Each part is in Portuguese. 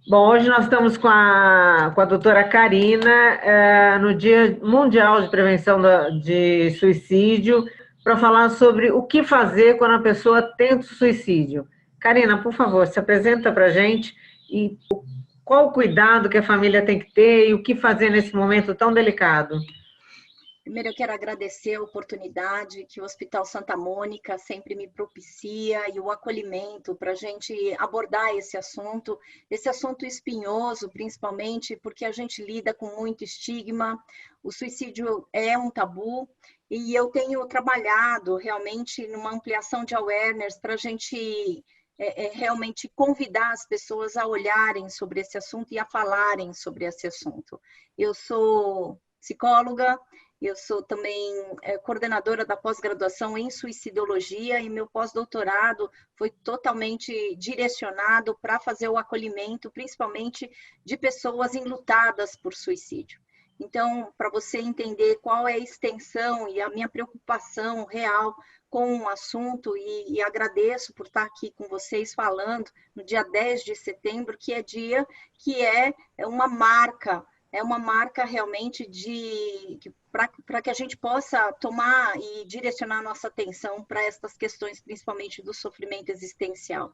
Bom, hoje nós estamos com a doutora Karina, no Dia Mundial de Prevenção de Suicídio, para falar sobre o que fazer quando a pessoa tenta o suicídio. Karina, por favor, se apresenta para a gente e qual o cuidado que a família tem que ter e o que fazer nesse momento tão delicado. Primeiro, eu quero agradecer a oportunidade que o Hospital Santa Mônica sempre me propicia e o acolhimento para a gente abordar esse assunto espinhoso, principalmente porque a gente lida com muito estigma, o suicídio é um tabu, e eu tenho trabalhado realmente numa ampliação de awareness para a gente realmente convidar as pessoas a olharem sobre esse assunto e a falarem sobre esse assunto. Eu sou psicóloga, eu sou também coordenadora da pós-graduação em suicidologia e meu pós-doutorado foi totalmente direcionado para fazer o acolhimento, principalmente de pessoas enlutadas por suicídio. Então, para você entender qual é a extensão e a minha preocupação real com o assunto, e agradeço por estar aqui com vocês falando no dia 10 de setembro, que é dia que é uma marca realmente para que a gente possa tomar e direcionar nossa atenção para essas questões, principalmente do sofrimento existencial.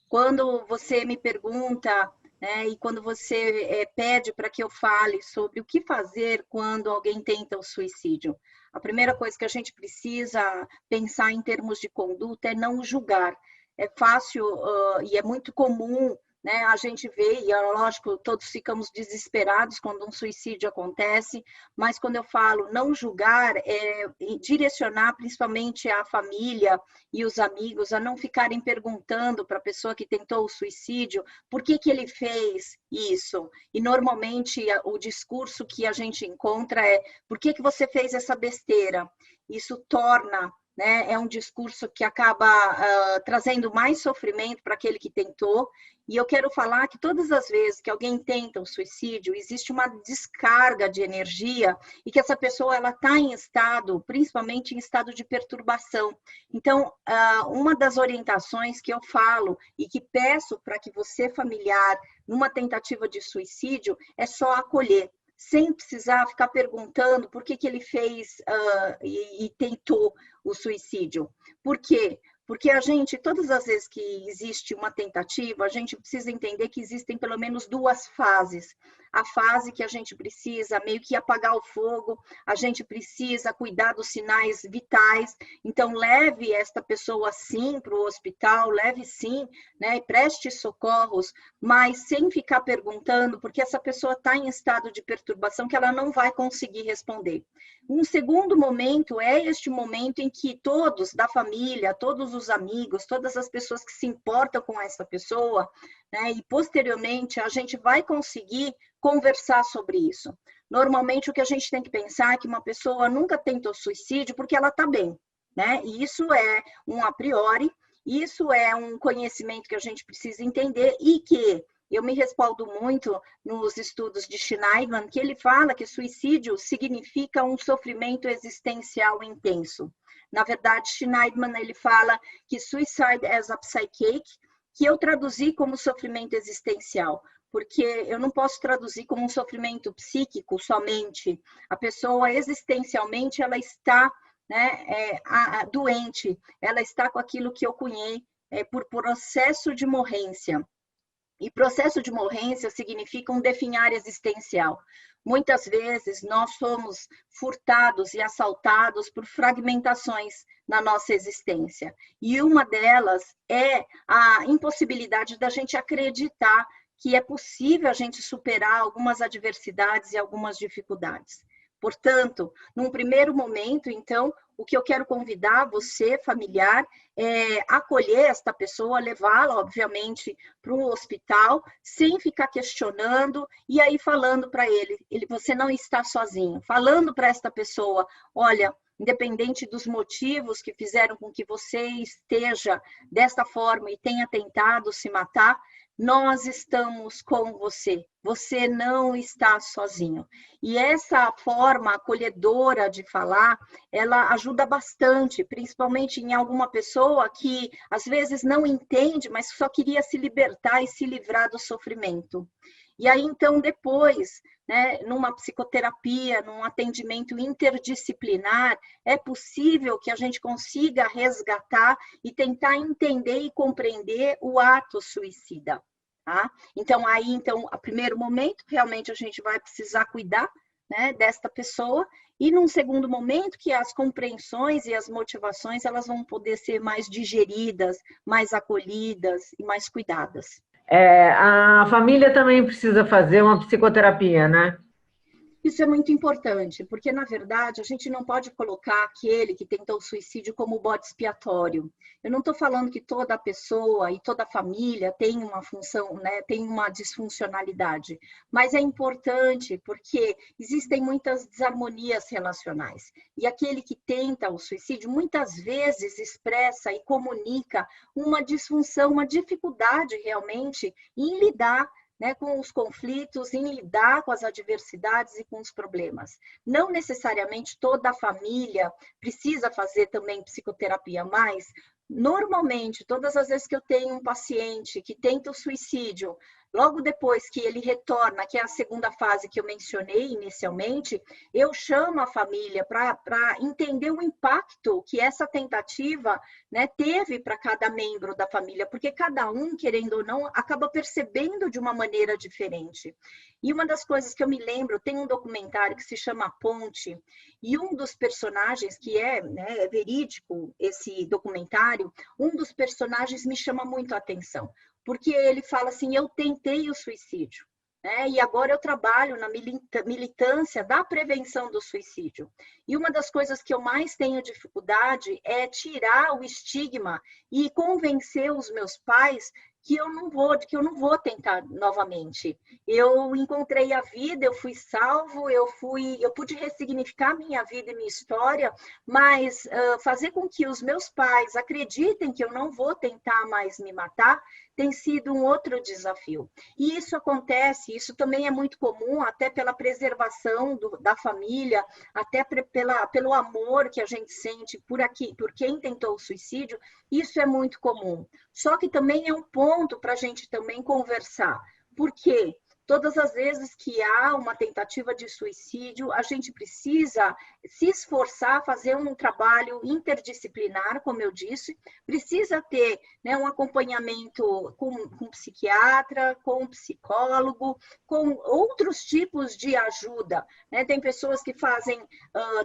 Quando você me pergunta, né, e quando você pede para que eu fale sobre o que fazer quando alguém tenta o suicídio, a primeira coisa que a gente precisa pensar em termos de conduta é não julgar. É fácil e é muito comum, né, a gente vê, e é lógico, todos ficamos desesperados quando um suicídio acontece, mas quando eu falo não julgar, é direcionar principalmente a família e os amigos a não ficarem perguntando para a pessoa que tentou o suicídio por que ele fez isso. E normalmente o discurso que a gente encontra é por que você fez essa besteira? Isso torna, né, é um discurso que acaba trazendo mais sofrimento para aquele que tentou. E eu quero falar que todas as vezes que alguém tenta um suicídio, existe uma descarga de energia e que essa pessoa ela está em estado, principalmente em estado de perturbação. Então, uma das orientações que eu falo e que peço para que você, familiar, numa tentativa de suicídio, é só acolher, sem precisar ficar perguntando por que ele fez e tentou o suicídio. Por quê? Porque a gente, todas as vezes que existe uma tentativa, a gente precisa entender que existem pelo menos duas fases. A fase que a gente precisa meio que apagar o fogo, a gente precisa cuidar dos sinais vitais. Então, leve esta pessoa sim para o hospital, leve sim, né, e preste socorros, mas sem ficar perguntando, porque essa pessoa está em estado de perturbação que ela não vai conseguir responder. Um segundo momento é este momento em que todos da família, todos os amigos, todas as pessoas que se importam com essa pessoa, né, e posteriormente a gente vai conseguir conversar sobre isso. Normalmente o que a gente tem que pensar é que uma pessoa nunca tentou suicídio porque ela está bem, né? E isso é um a priori, isso é um conhecimento que a gente precisa entender e que eu me respaldo muito nos estudos de Schneidman, que ele fala que suicídio significa um sofrimento existencial intenso. Na verdade, Schneidman ele fala que suicide as a psychic, que eu traduzi como sofrimento existencial, porque eu não posso traduzir como um sofrimento psíquico somente. A pessoa existencialmente ela está, né, doente, ela está com aquilo que eu cunhei por processo de morrência. E processo de morrência significa um definhar existencial. Muitas vezes nós somos furtados e assaltados por fragmentações na nossa existência. E uma delas é a impossibilidade da gente acreditar que é possível a gente superar algumas adversidades e algumas dificuldades. Portanto, num primeiro momento, então, o que eu quero convidar você, familiar, é acolher esta pessoa, levá-la, obviamente, para um hospital, sem ficar questionando, e aí falando para ele, você não está sozinho. Falando para esta pessoa, olha, independente dos motivos que fizeram com que você esteja desta forma e tenha tentado se matar, nós estamos com você. Você não está sozinho. E essa forma acolhedora de falar, ela ajuda bastante, principalmente em alguma pessoa que às vezes não entende, mas só queria se libertar e se livrar do sofrimento. E aí, então, depois, né, numa psicoterapia, num atendimento interdisciplinar, é possível que a gente consiga resgatar e tentar entender e compreender o ato suicida. Tá? Então, a primeiro momento, realmente a gente vai precisar cuidar, né, desta pessoa, e num segundo momento que as compreensões e as motivações elas vão poder ser mais digeridas, mais acolhidas e mais cuidadas. A família também precisa fazer uma psicoterapia, né? Isso é muito importante, porque, na verdade, a gente não pode colocar aquele que tentou o suicídio como bode expiatório. Eu não estou falando que toda pessoa e toda família tem uma função, né, tem uma disfuncionalidade, mas é importante porque existem muitas desarmonias relacionais. E aquele que tenta o suicídio, muitas vezes expressa e comunica uma disfunção, uma dificuldade realmente em lidar, né, com os conflitos, em lidar com as adversidades e com os problemas. Não necessariamente toda a família precisa fazer também psicoterapia, mas normalmente, todas as vezes que eu tenho um paciente que tenta o suicídio, logo depois que ele retorna, que é a segunda fase que eu mencionei inicialmente, eu chamo a família para entender o impacto que essa tentativa, né, teve para cada membro da família, porque cada um, querendo ou não, acaba percebendo de uma maneira diferente. E uma das coisas que eu me lembro, tem um documentário que se chama A Ponte, e um dos personagens, que é, né, verídico esse documentário, um dos personagens me chama muito a atenção, porque ele fala assim, eu tentei o suicídio, né? E agora eu trabalho na militância da prevenção do suicídio. E uma das coisas que eu mais tenho dificuldade é tirar o estigma e convencer os meus pais que eu não vou tentar novamente. Eu encontrei a vida, eu fui salvo, eu pude ressignificar minha vida e minha história, mas fazer com que os meus pais acreditem que eu não vou tentar mais me matar tem sido um outro desafio. E isso acontece, isso também é muito comum, até pela preservação da família, até pelo amor que a gente sente por quem tentou o suicídio, isso é muito comum. Só que também é um ponto para a gente também conversar. Por quê? Todas as vezes que há uma tentativa de suicídio, a gente precisa se esforçar, fazer um trabalho interdisciplinar, como eu disse, precisa ter, né, um acompanhamento com psiquiatra, com psicólogo, com outros tipos de ajuda, né? Tem pessoas que fazem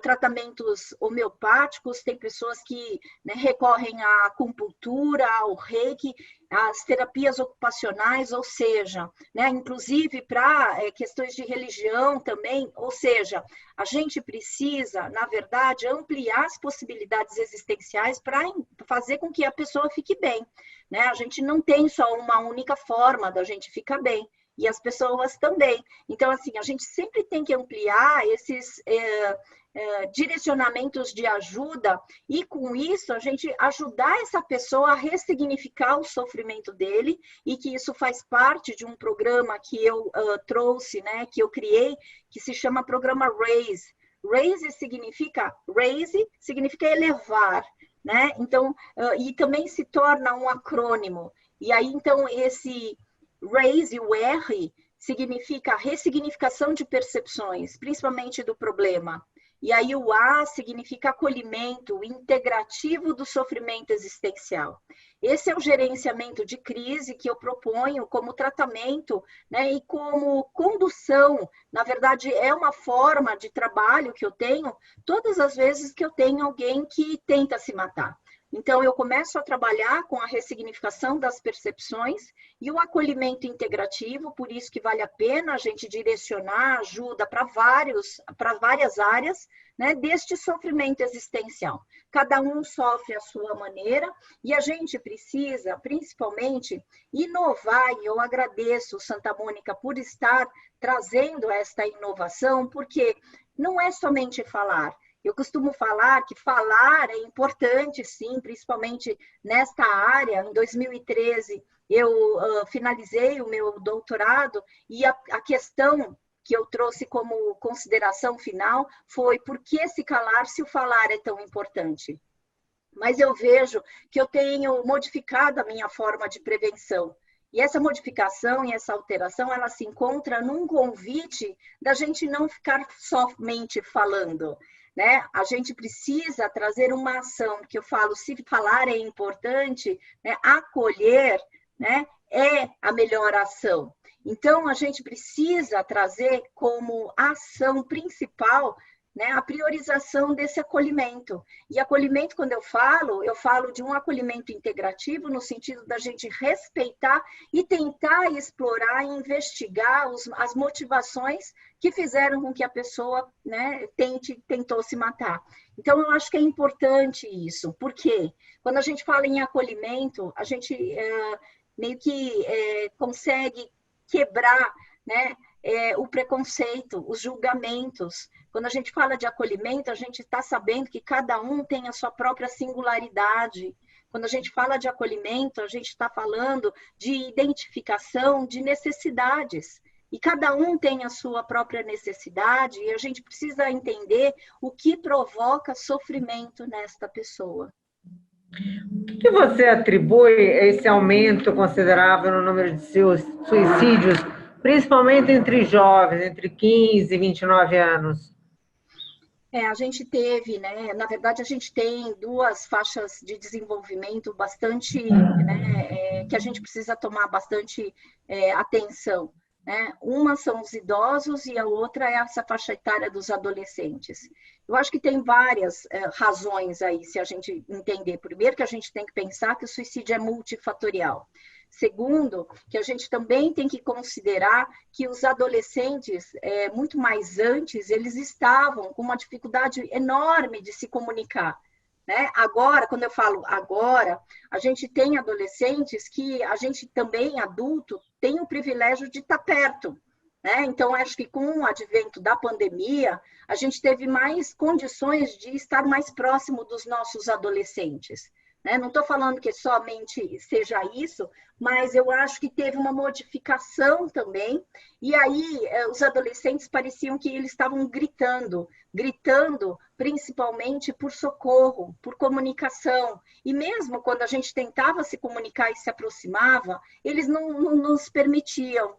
tratamentos homeopáticos, tem pessoas que, né, recorrem à acupuntura, ao reiki, as terapias ocupacionais, ou seja, né, inclusive para questões de religião também, ou seja, a gente precisa, na verdade, ampliar as possibilidades existenciais para fazer com que a pessoa fique bem, né? A gente não tem só uma única forma da gente ficar bem, e as pessoas também. Então, assim, a gente sempre tem que ampliar esses direcionamentos de ajuda e, com isso, a gente ajudar essa pessoa a ressignificar o sofrimento dele, e que isso faz parte de um programa que eu trouxe, né, que eu criei, que se chama Programa RAISE. RAISE significa elevar, né? Então, e também se torna um acrônimo. E aí, então, esse RAISE, o R, significa ressignificação de percepções, principalmente do problema. E aí o A significa acolhimento integrativo do sofrimento existencial. Esse é o gerenciamento de crise que eu proponho como tratamento, né, e como condução. Na verdade, é uma forma de trabalho que eu tenho todas as vezes que eu tenho alguém que tenta se matar. Então, eu começo a trabalhar com a ressignificação das percepções e o acolhimento integrativo, por isso que vale a pena a gente direcionar ajuda para várias áreas, né, deste sofrimento existencial. Cada um sofre à sua maneira e a gente precisa, principalmente, inovar, e eu agradeço, Santa Mônica, por estar trazendo esta inovação, porque não é somente falar. Eu costumo falar que falar é importante, sim, principalmente nesta área. Em 2013, eu finalizei o meu doutorado e a questão que eu trouxe como consideração final foi por que se calar se o falar é tão importante? Mas eu vejo que eu tenho modificado a minha forma de prevenção. E essa modificação e essa alteração, ela se encontra num convite da gente não ficar somente falando, né? A gente precisa trazer uma ação, que eu falo, se falar é importante, né? Acolher, né? É a melhor ação. Então, a gente precisa trazer como ação principal, né, a priorização desse acolhimento. E acolhimento, quando eu falo de um acolhimento integrativo no sentido da gente respeitar e tentar explorar e investigar as motivações que fizeram com que a pessoa, né, tentou se matar. Então, eu acho que é importante isso. Por quê? Quando a gente fala em acolhimento, a gente meio que consegue quebrar, né, o preconceito, os julgamentos. Quando a gente fala de acolhimento, a gente está sabendo que cada um tem a sua própria singularidade. Quando a gente fala de acolhimento, a gente está falando de identificação de necessidades. E cada um tem a sua própria necessidade e a gente precisa entender o que provoca sofrimento nesta pessoa. O que você atribui a esse aumento considerável no número de suicídios, principalmente entre jovens, entre 15 e 29 anos? A gente teve, né? Na verdade, a gente tem duas faixas de desenvolvimento bastante, né, que a gente precisa tomar bastante atenção. Né? Uma são os idosos e a outra é essa faixa etária dos adolescentes. Eu acho que tem várias razões aí, se a gente entender. Primeiro, que a gente tem que pensar que o suicídio é multifatorial. Segundo, que a gente também tem que considerar que os adolescentes, muito mais antes, eles estavam com uma dificuldade enorme de se comunicar. Né? Agora, quando eu falo agora, a gente tem adolescentes que a gente também, adulto, tem o privilégio de estar perto. Né? Então, acho que com o advento da pandemia, a gente teve mais condições de estar mais próximo dos nossos adolescentes. Não estou falando que somente seja isso, mas eu acho que teve uma modificação também. E aí, os adolescentes pareciam que eles estavam gritando principalmente por socorro, por comunicação. E mesmo quando a gente tentava se comunicar e se aproximava, eles não nos permitiam.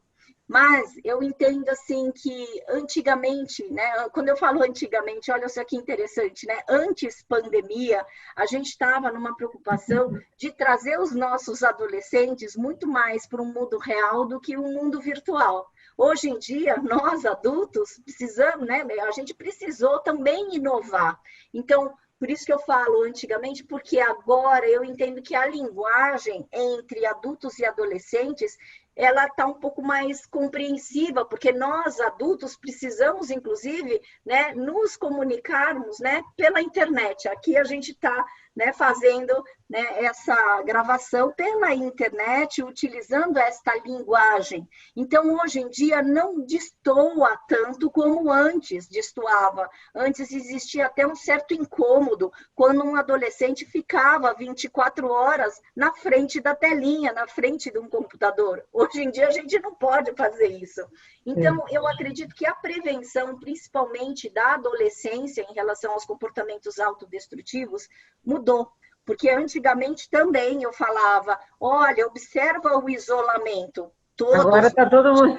Mas eu entendo assim que antigamente, né, quando eu falo antigamente, olha só que interessante, né? Antes pandemia, a gente estava numa preocupação de trazer os nossos adolescentes muito mais para um mundo real do que um mundo virtual. Hoje em dia, nós adultos precisamos, né? A gente precisou também inovar. Então, por isso que eu falo antigamente, porque agora eu entendo que a linguagem entre adultos e adolescentes ela está um pouco mais compreensiva, porque nós, adultos, precisamos, inclusive, né, nos comunicarmos, né, pela internet. Aqui a gente está, né, fazendo, né, essa gravação pela internet, utilizando esta linguagem. Então, hoje em dia, não destoa tanto como antes destoava. Antes existia até um certo incômodo, quando um adolescente ficava 24 horas na frente da telinha, na frente de um computador. Hoje em dia, a gente não pode fazer isso. Então, eu acredito que a prevenção, principalmente da adolescência, em relação aos comportamentos autodestrutivos, mudou. Porque antigamente também eu falava, olha, observa o isolamento. Agora está todo mundo...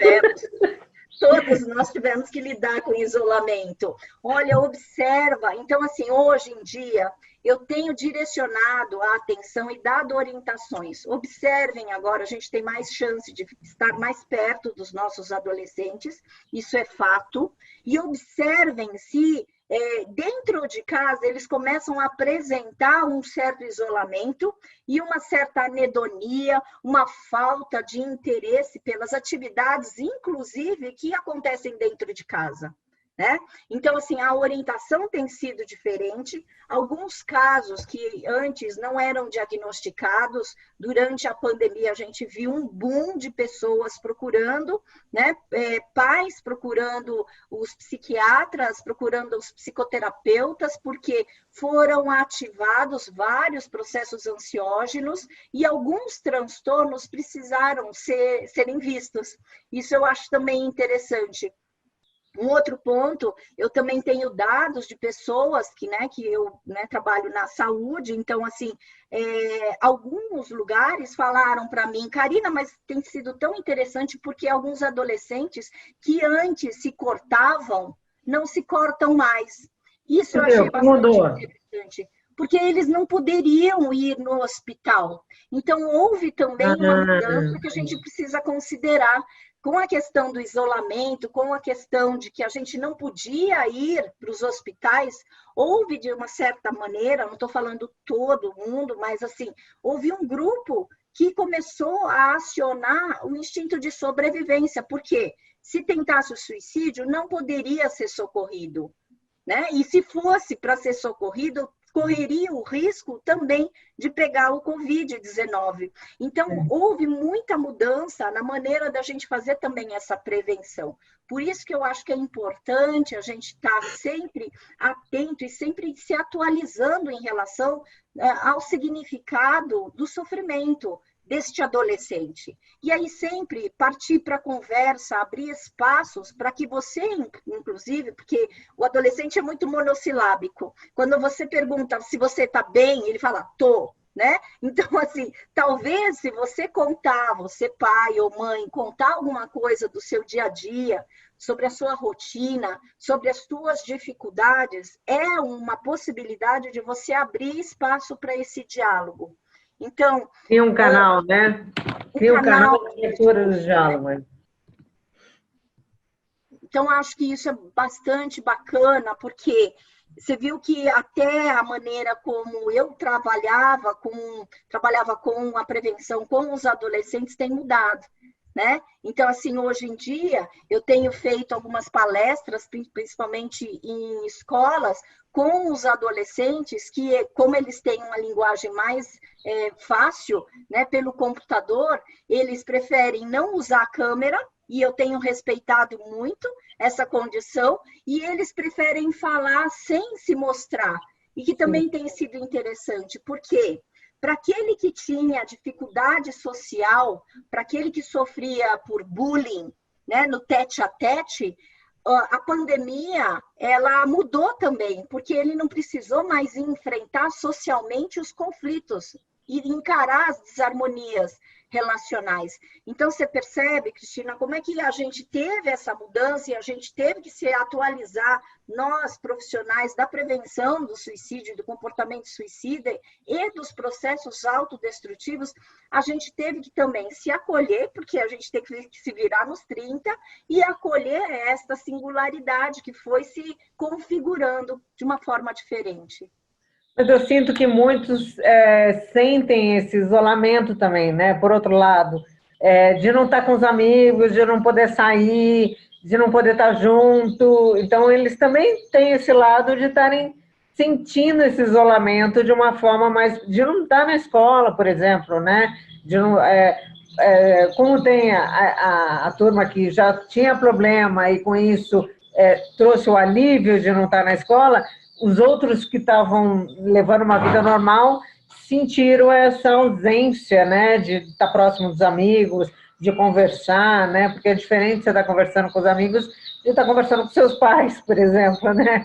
Todos nós tivemos que lidar com isolamento. Olha, observa. Então, assim, hoje em dia, eu tenho direcionado a atenção e dado orientações. Observem agora, a gente tem mais chance de estar mais perto dos nossos adolescentes, isso é fato. E observem se dentro de casa eles começam a apresentar um certo isolamento e uma certa anedonia, uma falta de interesse pelas atividades, inclusive, que acontecem dentro de casa. né? Então, assim, a orientação tem sido diferente. Alguns casos que antes não eram diagnosticados, durante a pandemia a gente viu um boom de pessoas procurando, né? Pais procurando os psiquiatras, procurando os psicoterapeutas, porque foram ativados vários processos ansiógenos e alguns transtornos precisaram serem vistos. Isso eu acho também interessante. Um outro ponto, eu também tenho dados de pessoas que eu trabalho na saúde, então, assim, alguns lugares falaram para mim, Karina, mas tem sido tão interessante porque alguns adolescentes que antes se cortavam, não se cortam mais. Isso eu achei bastante interessante, porque eles não poderiam ir no hospital. Então, houve também uma mudança que a gente precisa considerar, com a questão do isolamento, com a questão de que a gente não podia ir para os hospitais, houve, de uma certa maneira, não estou falando todo mundo, mas assim, houve um grupo que começou a acionar o instinto de sobrevivência, porque se tentasse o suicídio, não poderia ser socorrido, né? E se fosse para ser socorrido, correria o risco também de pegar o Covid-19. Então, houve muita mudança na maneira da gente fazer também essa prevenção. Por isso que eu acho que é importante a gente estar sempre atento e sempre se atualizando em relação ao significado do sofrimento deste adolescente. E aí sempre partir para a conversa, abrir espaços para que você, inclusive, porque o adolescente é muito monossilábico. Quando você pergunta se você está bem, ele fala, tô, né? Então, assim, talvez se você contar, você pai ou mãe, contar alguma coisa do seu dia a dia, sobre a sua rotina, sobre as suas dificuldades, é uma possibilidade de você abrir espaço para esse diálogo. Então, cria um canal, né? Cria um canal de leitura do diálogo. Então, acho que isso é bastante bacana, porque você viu que até a maneira como eu trabalhava com a prevenção com os adolescentes tem mudado, né? Então, assim, hoje em dia, eu tenho feito algumas palestras, principalmente em escolas, com os adolescentes, que, como eles têm uma linguagem mais fácil, né, pelo computador, eles preferem não usar a câmera, e eu tenho respeitado muito essa condição, e eles preferem falar sem se mostrar, e que também tem sido interessante, porque para aquele que tinha dificuldade social, para aquele que sofria por bullying, né, no tete-a-tete, a pandemia, ela mudou também, porque ele não precisou mais enfrentar socialmente os conflitos e encarar as desarmonias relacionais. Então, você percebe, Cristina, como é que a gente teve essa mudança e a gente teve que se atualizar, nós, profissionais da prevenção do suicídio, do comportamento suicida e dos processos autodestrutivos, a gente teve que também se acolher, porque a gente tem que se virar nos 30 e acolher esta singularidade que foi se configurando de uma forma diferente. Mas eu sinto que muitos sentem esse isolamento também, né? Por outro lado, de não estar com os amigos, de não poder sair, de não poder estar junto. Então, eles também têm esse lado de estarem sentindo esse isolamento de uma forma mais... de não estar na escola, por exemplo, né? De não, como tem a turma que já tinha problema e, com isso, trouxe o alívio de não estar na escola... Os outros que estavam levando uma vida normal sentiram essa ausência, né, de estar próximo dos amigos, de conversar, né, porque é diferente você estar conversando com os amigos de estar conversando com seus pais, por exemplo, né,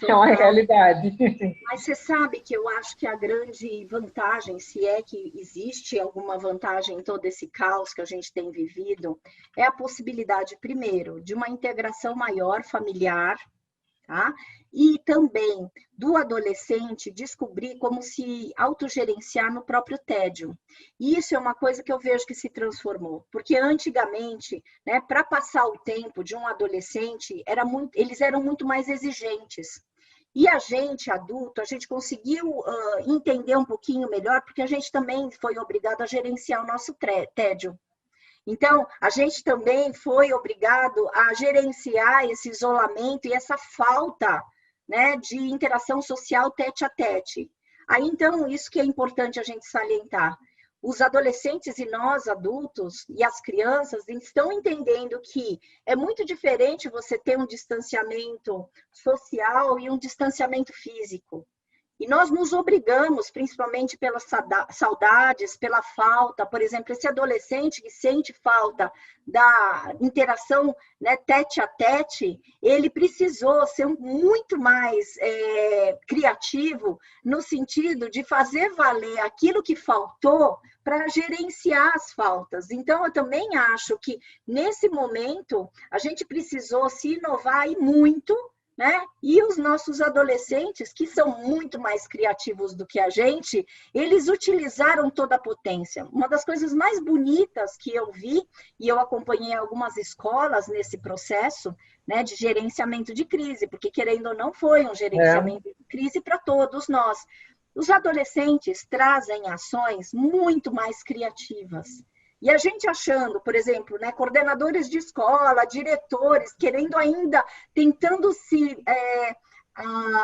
é uma realidade. Mas você sabe que eu acho que a grande vantagem, se é que existe alguma vantagem em todo esse caos que a gente tem vivido, é a possibilidade, primeiro, de uma integração maior familiar, tá? E também do adolescente descobrir como se autogerenciar no próprio tédio. E isso é uma coisa que eu vejo que se transformou, porque antigamente, né, para passar o tempo de um adolescente, eles eram muito mais exigentes. E a gente, adulto, a gente conseguiu entender um pouquinho melhor, porque a gente também foi obrigado a gerenciar o nosso tédio. Então, a gente também foi obrigado a gerenciar esse isolamento e essa falta, né, de interação social tete a tete. Aí, então, isso que é importante a gente salientar. Os adolescentes e nós, adultos, e as crianças estão entendendo que é muito diferente você ter um distanciamento social e um distanciamento físico. E nós nos obrigamos, principalmente pelas saudades, pela falta, por exemplo, esse adolescente que sente falta da interação, né, tete a tete, ele precisou ser muito mais criativo no sentido de fazer valer aquilo que faltou para gerenciar as faltas. Então, eu também acho que, nesse momento, a gente precisou se inovar e muito, né? E os nossos adolescentes, que são muito mais criativos do que a gente, eles utilizaram toda a potência. Uma das coisas mais bonitas que eu vi, e eu acompanhei algumas escolas nesse processo, né, de gerenciamento de crise, porque, querendo ou não, foi um gerenciamento de crise para todos nós. Os adolescentes trazem ações muito mais criativas. E a gente achando, por exemplo, né, coordenadores de escola, diretores, querendo ainda, tentando se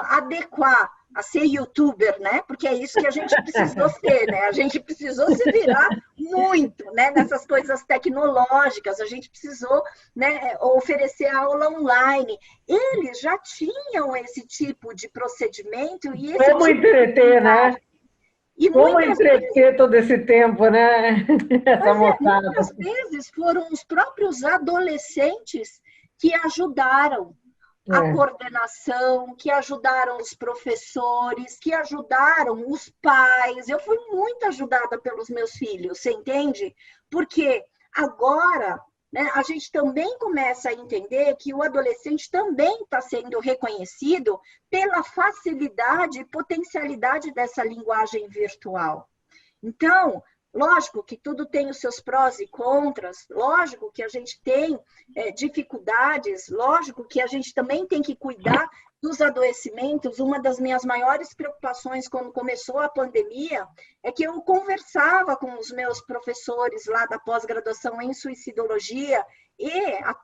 adequar a ser youtuber, né? Porque é isso que a gente precisou ser, né? A gente precisou se virar muito, né? Nessas coisas tecnológicas, a gente precisou, né, oferecer aula online. Eles já tinham esse tipo de procedimento e esse Como tipo entreter, né? E como entreter todo esse tempo, né? Essa moçada. Muitas vezes foram os próprios adolescentes que ajudaram a coordenação, que ajudaram os professores, que ajudaram os pais. Eu fui muito ajudada pelos meus filhos, você entende? Porque agora, né, a gente também começa a entender que o adolescente também está sendo reconhecido pela facilidade e potencialidade dessa linguagem virtual. Então, lógico que tudo tem os seus prós e contras, lógico que a gente tem dificuldades, lógico que a gente também tem que cuidar dos adoecimentos. Uma das minhas maiores preocupações quando começou a pandemia é que eu conversava com os meus professores lá da pós-graduação em suicidologia e a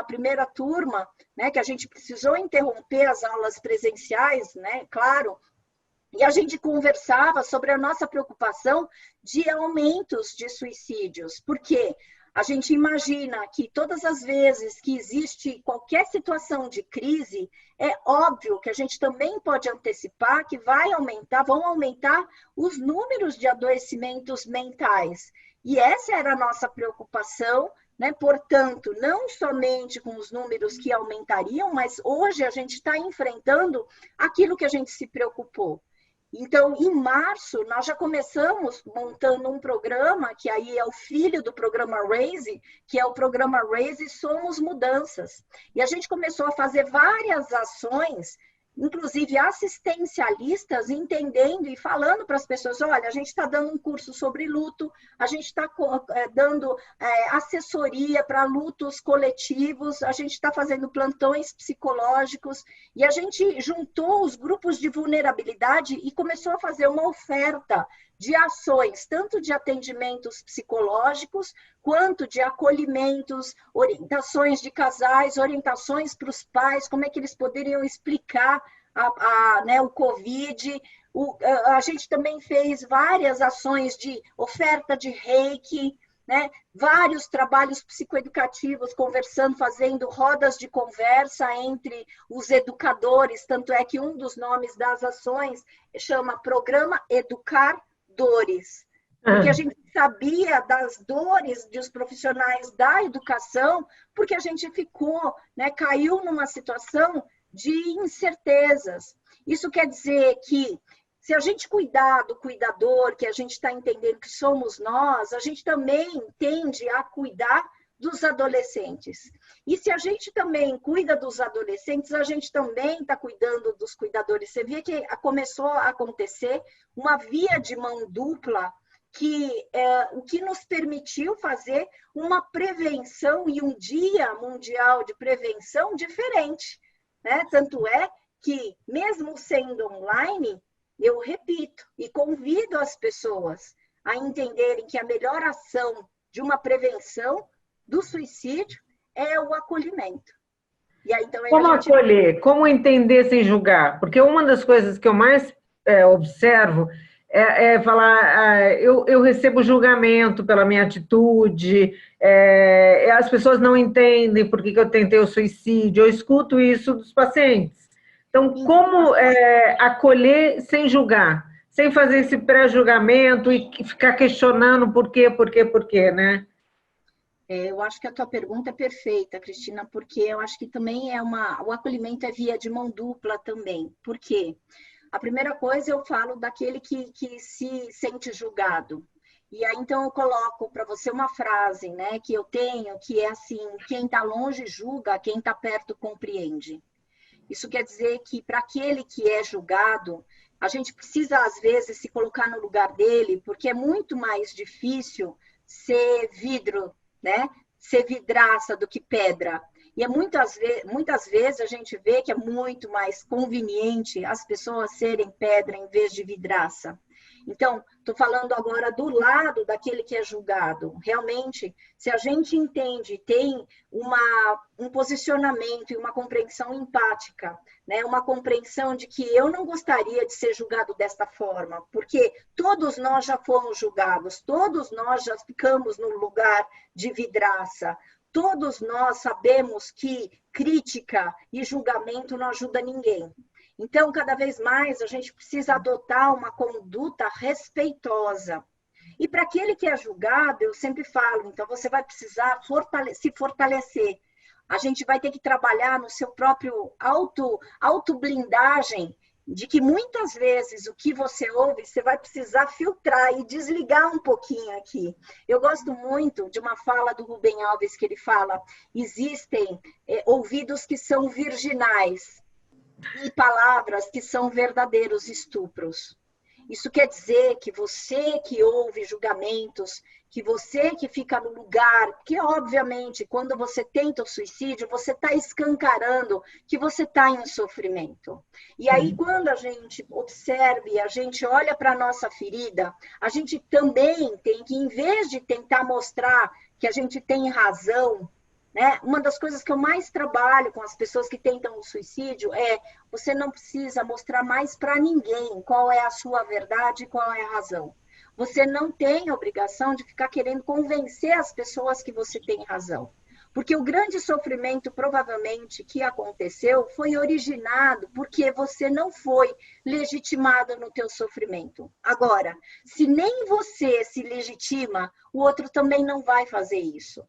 primeira turma, né, que a gente precisou interromper as aulas presenciais, né, claro. E a gente conversava sobre a nossa preocupação de aumentos de suicídios, porque a gente imagina que todas as vezes que existe qualquer situação de crise, é óbvio que a gente também pode antecipar que vão aumentar os números de adoecimentos mentais. E essa era a nossa preocupação, né? Portanto, não somente com os números que aumentariam, mas hoje a gente está enfrentando aquilo que a gente se preocupou. Então, em março, nós já começamos montando um programa, que aí é o filho do programa RAISE, que é o programa RAISE Somos Mudanças. E a gente começou a fazer várias ações, inclusive assistencialistas, entendendo e falando para as pessoas, olha, a gente está dando um curso sobre luto, a gente está dando assessoria para lutos coletivos, a gente está fazendo plantões psicológicos, e a gente juntou os grupos de vulnerabilidade e começou a fazer uma oferta de ações, tanto de atendimentos psicológicos, quanto de acolhimentos, orientações de casais, orientações para os pais, como é que eles poderiam explicar né, o Covid. A gente também fez várias ações de oferta de reiki, né, vários trabalhos psicoeducativos, conversando, fazendo rodas de conversa entre os educadores, tanto é que um dos nomes das ações chama Programa Educar Dores, porque a gente sabia das dores dos profissionais da educação, porque a gente ficou, né, caiu numa situação de incertezas. Isso quer dizer que, se a gente cuidar do cuidador, que a gente está entendendo que somos nós, a gente também tende a cuidar dos adolescentes. E se a gente também cuida dos adolescentes, a gente também está cuidando dos cuidadores. Você vê que começou a acontecer uma via de mão dupla, o que nos permitiu fazer uma prevenção e um dia mundial de prevenção diferente, né? Tanto é que, mesmo sendo online, eu repito e convido as pessoas a entenderem que a melhor ação de uma prevenção do suicídio é o acolhimento. E aí, então, Como acolher? Como entender sem julgar? Porque uma das coisas que eu mais observo é falar, eu recebo julgamento pela minha atitude, as pessoas não entendem por que eu tentei o suicídio, eu escuto isso dos pacientes. Então, como acolher sem julgar? Sem fazer esse pré-julgamento e ficar questionando por quê, né? Eu acho que a tua pergunta é perfeita, Cristina, porque eu acho que também o acolhimento é via de mão dupla também. Por quê? A primeira coisa eu falo daquele que se sente julgado. E aí, então, eu coloco para você uma frase, né, que eu tenho, que é assim: quem está longe julga, quem está perto compreende. Isso quer dizer que, para aquele que é julgado, a gente precisa, às vezes, se colocar no lugar dele, porque é muito mais difícil ser vidro, né? Ser vidraça do que pedra. E muitas vezes a gente vê que é muito mais conveniente as pessoas serem pedra em vez de vidraça. Então, estou falando agora do lado daquele que é julgado. Realmente, se a gente entende, tem um posicionamento e uma compreensão empática, né? Uma compreensão de que eu não gostaria de ser julgado desta forma, porque todos nós já fomos julgados, todos nós já ficamos no lugar de vidraça, todos nós sabemos que crítica e julgamento não ajuda ninguém. Então, cada vez mais, a gente precisa adotar uma conduta respeitosa. E para aquele que é julgado, eu sempre falo, então você vai precisar se fortalecer. A gente vai ter que trabalhar no seu próprio autoblindagem, de que muitas vezes o que você ouve, você vai precisar filtrar e desligar um pouquinho aqui. Eu gosto muito de uma fala do Rubem Alves, que ele fala: existem ouvidos que são virginais, e palavras que são verdadeiros estupros. Isso quer dizer que você que ouve julgamentos, que você que fica no lugar, que obviamente quando você tenta o suicídio, você está escancarando que você está em sofrimento. E aí quando a gente observa e a gente olha para a nossa ferida, a gente também tem que, em vez de tentar mostrar que a gente tem razão, né? Uma das coisas que eu mais trabalho com as pessoas que tentam o suicídio é: você não precisa mostrar mais para ninguém qual é a sua verdade e qual é a razão. Você não tem a obrigação de ficar querendo convencer as pessoas que você tem razão. Porque o grande sofrimento, provavelmente, que aconteceu foi originado porque você não foi legitimado no teu sofrimento. Agora, se nem você se legitima, o outro também não vai fazer isso.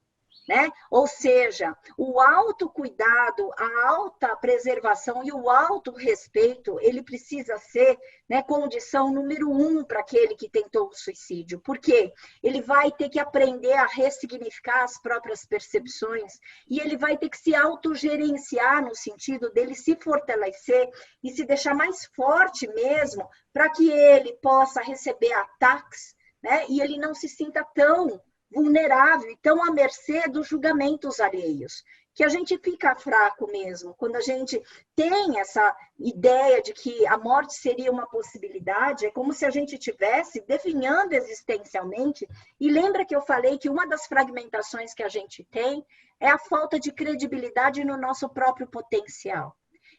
Né? Ou seja, o autocuidado, a alta preservação e o autorrespeito, ele precisa ser, né, condição número 1 para aquele que tentou o suicídio. Por quê? Ele vai ter que aprender a ressignificar as próprias percepções e ele vai ter que se autogerenciar no sentido dele se fortalecer e se deixar mais forte mesmo para que ele possa receber ataques, né, e ele não se sinta tão vulnerável e tão à mercê dos julgamentos alheios, que a gente fica fraco mesmo. Quando a gente tem essa ideia de que a morte seria uma possibilidade, é como se a gente estivesse definhando existencialmente. E lembra que eu falei que uma das fragmentações que a gente tem é a falta de credibilidade no nosso próprio potencial.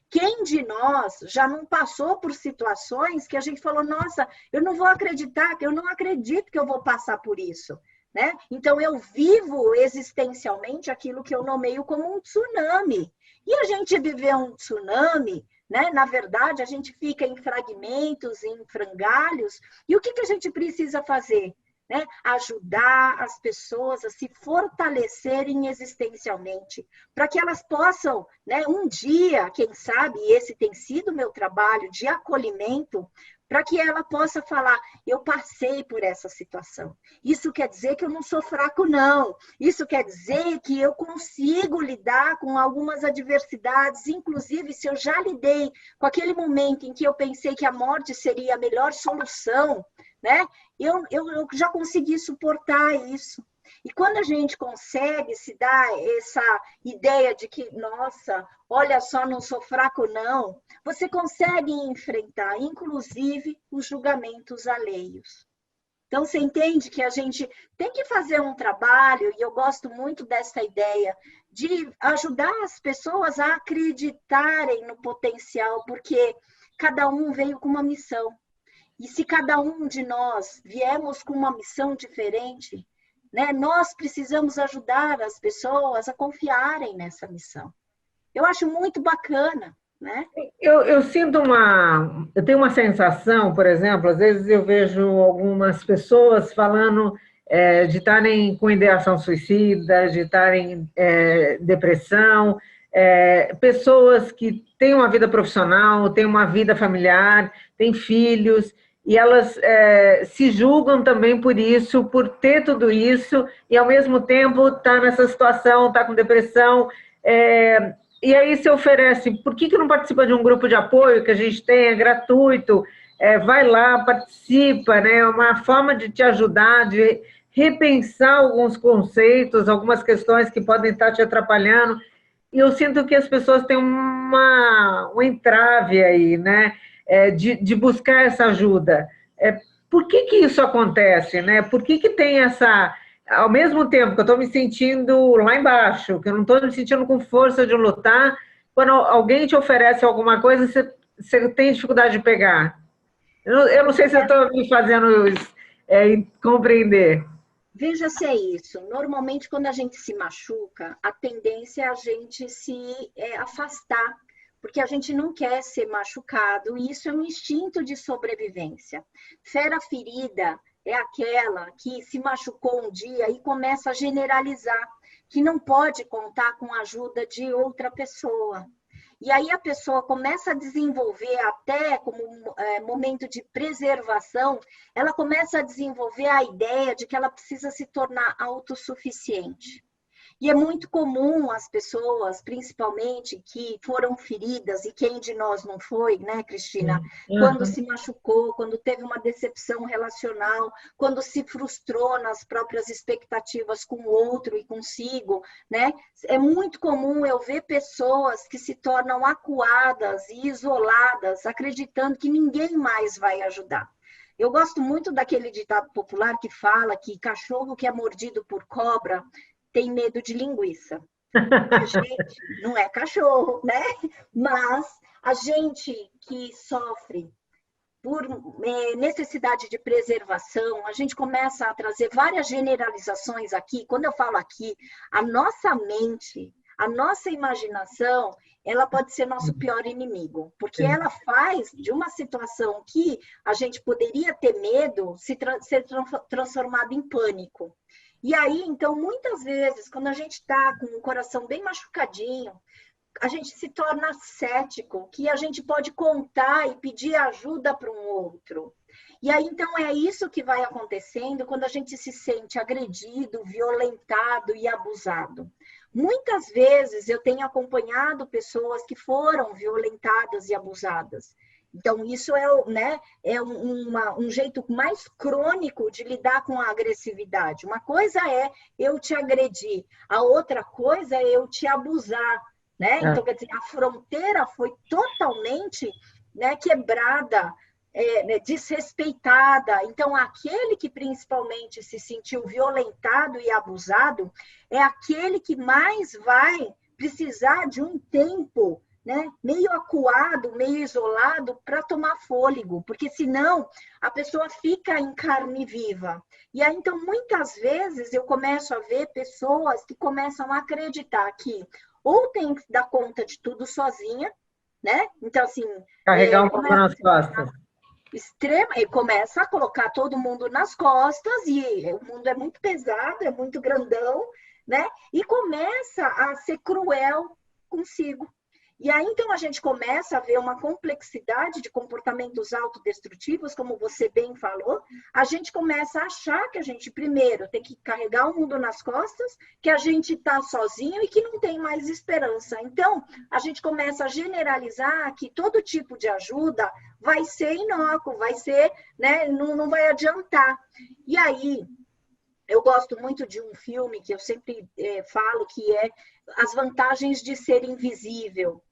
Quem de nós já não passou por situações que a gente falou: nossa, eu não vou acreditar, eu não acredito que eu vou passar por isso. Né? Então, eu vivo existencialmente aquilo que eu nomeio como um tsunami. E a gente viver um tsunami, né? Na verdade, a gente fica em fragmentos, em frangalhos. E o que a gente precisa fazer? Né? Ajudar as pessoas a se fortalecerem existencialmente, para que elas possam, né, um dia, quem sabe, esse tem sido o meu trabalho de acolhimento, para que ela possa falar: eu passei por essa situação. Isso quer dizer que eu não sou fraco, não. Isso quer dizer que eu consigo lidar com algumas adversidades, inclusive se eu já lidei com aquele momento em que eu pensei que a morte seria a melhor solução, né? Eu já consegui suportar isso. E quando a gente consegue se dar essa ideia de que, nossa, olha só, não sou fraco, não, você consegue enfrentar, inclusive, os julgamentos alheios. Então, você entende que a gente tem que fazer um trabalho, e eu gosto muito dessa ideia, de ajudar as pessoas a acreditarem no potencial, porque cada um veio com uma missão. E se cada um de nós viemos com uma missão diferente, né, nós precisamos ajudar as pessoas a confiarem nessa missão. Eu acho muito bacana, né? Eu sinto eu tenho uma sensação, por exemplo, às vezes eu vejo algumas pessoas falando de estarem com ideação suicida, de estarem depressão, pessoas que têm uma vida profissional, têm uma vida familiar, têm filhos, e elas se julgam também por isso, por ter tudo isso, e ao mesmo tempo estar nessa situação, estar com depressão. E aí se oferece, por que não participa de um grupo de apoio que a gente tem, é gratuito, vai lá, participa, né? É uma forma de te ajudar, de repensar alguns conceitos, algumas questões que podem estar te atrapalhando. E eu sinto que as pessoas têm um entrave aí, né? De buscar essa ajuda. Por que isso acontece, né? Por que tem essa... Ao mesmo tempo que eu estou me sentindo lá embaixo, que eu não estou me sentindo com força de lutar, quando alguém te oferece alguma coisa, você tem dificuldade de pegar. Eu não sei se eu estou me fazendo compreender. Veja se é isso. Normalmente, quando a gente se machuca, a tendência é a gente se afastar, porque a gente não quer ser machucado, e isso é um instinto de sobrevivência. Fera ferida é aquela que se machucou um dia e começa a generalizar, que não pode contar com a ajuda de outra pessoa. E aí a pessoa começa a desenvolver, até como momento de preservação, ela começa a desenvolver a ideia de que ela precisa se tornar autossuficiente. E é muito comum as pessoas, principalmente, que foram feridas, e quem de nós não foi, né, Cristina? Quando se machucou, quando teve uma decepção relacional, quando se frustrou nas próprias expectativas com o outro e consigo, né? É muito comum eu ver pessoas que se tornam acuadas e isoladas, acreditando que ninguém mais vai ajudar. Eu gosto muito daquele ditado popular que fala que cachorro que é mordido por cobra tem medo de linguiça. A gente não é cachorro, né? Mas a gente que sofre por necessidade de preservação, a gente começa a trazer várias generalizações aqui. Quando eu falo aqui, a nossa mente, a nossa imaginação, ela pode ser nosso pior inimigo, porque ela faz de uma situação que a gente poderia ter medo ser transformado em pânico. E aí, então, muitas vezes, quando a gente está com o coração bem machucadinho, a gente se torna cético, que a gente pode contar e pedir ajuda para um outro. E aí, então, é isso que vai acontecendo quando a gente se sente agredido, violentado e abusado. Muitas vezes eu tenho acompanhado pessoas que foram violentadas e abusadas. Então, isso é um jeito mais crônico de lidar com a agressividade. Uma coisa é eu te agredir, a outra coisa é eu te abusar, né? Então, quer dizer, a fronteira foi totalmente, né, quebrada, desrespeitada. Então, aquele que principalmente se sentiu violentado e abusado é aquele que mais vai precisar de um tempo, né, meio acuado, meio isolado, para tomar fôlego, porque senão a pessoa fica em carne viva. E aí, então, muitas vezes eu começo a ver pessoas que começam a acreditar que ou tem que dar conta de tudo sozinha, né? Então, assim... Carregar um pouco nas costas. E começa a colocar todo mundo nas costas, e o mundo é muito pesado, é muito grandão, né? E começa a ser cruel consigo. E aí, então, a gente começa a ver uma complexidade de comportamentos autodestrutivos, como você bem falou. A gente começa a achar que a gente, primeiro, tem que carregar o mundo nas costas, que a gente está sozinho e que não tem mais esperança. Então, a gente começa a generalizar que todo tipo de ajuda vai ser inócuo, vai ser, né, não vai adiantar. E aí, eu gosto muito de um filme que eu sempre falo, que é As Vantagens de Ser Invisível.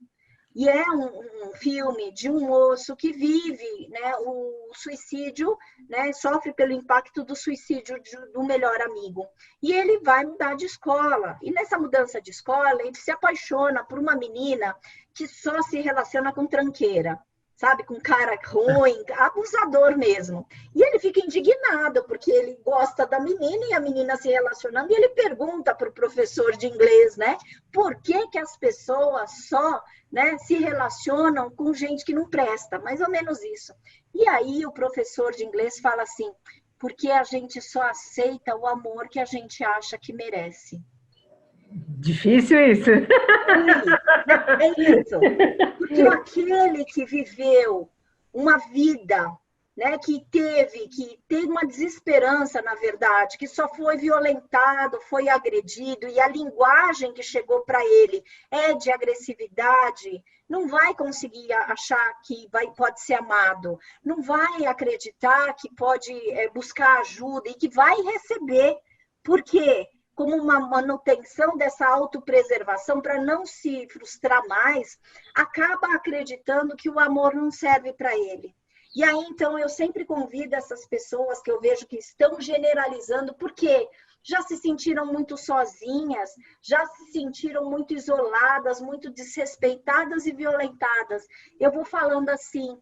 E é um filme de um moço que vive, né, o suicídio, né, sofre pelo impacto do suicídio do melhor amigo. E ele vai mudar de escola. E nessa mudança de escola, ele se apaixona por uma menina que só se relaciona com tranqueira, sabe, com cara ruim, abusador mesmo. E ele fica indignado, porque ele gosta da menina e a menina se relacionando, e ele pergunta para o professor de inglês, né, por que que as pessoas só, né, se relacionam com gente que não presta, mais ou menos isso. E aí o professor de inglês fala assim, porque a gente só aceita o amor que a gente acha que merece. Difícil isso. É isso. Porque aquele que viveu uma vida, né, que teve uma desesperança, na verdade, que só foi violentado, foi agredido, e a linguagem que chegou para ele é de agressividade, não vai conseguir achar que pode ser amado, não vai acreditar que pode buscar ajuda e que vai receber. Por quê? Como uma manutenção dessa autopreservação para não se frustrar mais, acaba acreditando que o amor não serve para ele. E aí, então, eu sempre convido essas pessoas que eu vejo que estão generalizando, porque já se sentiram muito sozinhas, já se sentiram muito isoladas, muito desrespeitadas e violentadas. Eu vou falando assim,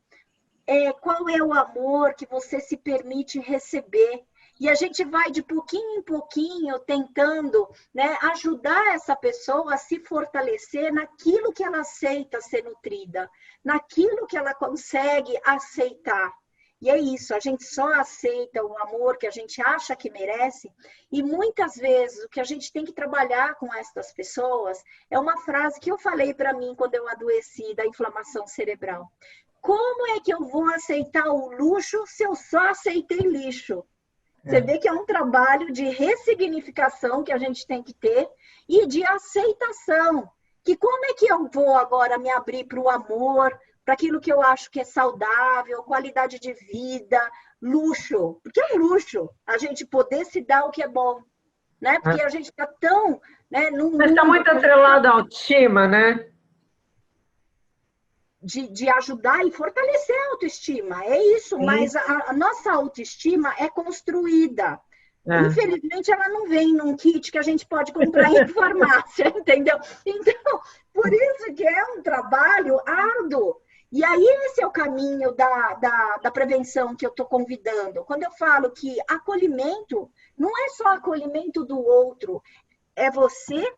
qual é o amor que você se permite receber? E a gente vai de pouquinho em pouquinho tentando, né, ajudar essa pessoa a se fortalecer naquilo que ela aceita ser nutrida, naquilo que ela consegue aceitar. E é isso, a gente só aceita o amor que a gente acha que merece, e muitas vezes o que a gente tem que trabalhar com essas pessoas é uma frase que eu falei para mim quando eu adoeci da inflamação cerebral. Como é que eu vou aceitar o luxo se eu só aceitei lixo? Você vê que é um trabalho de ressignificação que a gente tem que ter e de aceitação. Que como é que eu vou agora me abrir para o amor, para aquilo que eu acho que é saudável, qualidade de vida, luxo? Porque é um luxo a gente poder se dar o que é bom, né? Porque a gente está tão, né, num Mas está mundo muito atrelado à autoestima, né? de ajudar e fortalecer a autoestima, é isso, Sim. mas a nossa autoestima é construída. É. Infelizmente, ela não vem num kit que a gente pode comprar em farmácia, entendeu? Então, por isso que é um trabalho árduo. E aí, esse é o caminho da prevenção que eu estou convidando. Quando eu falo que acolhimento não é só acolhimento do outro, é você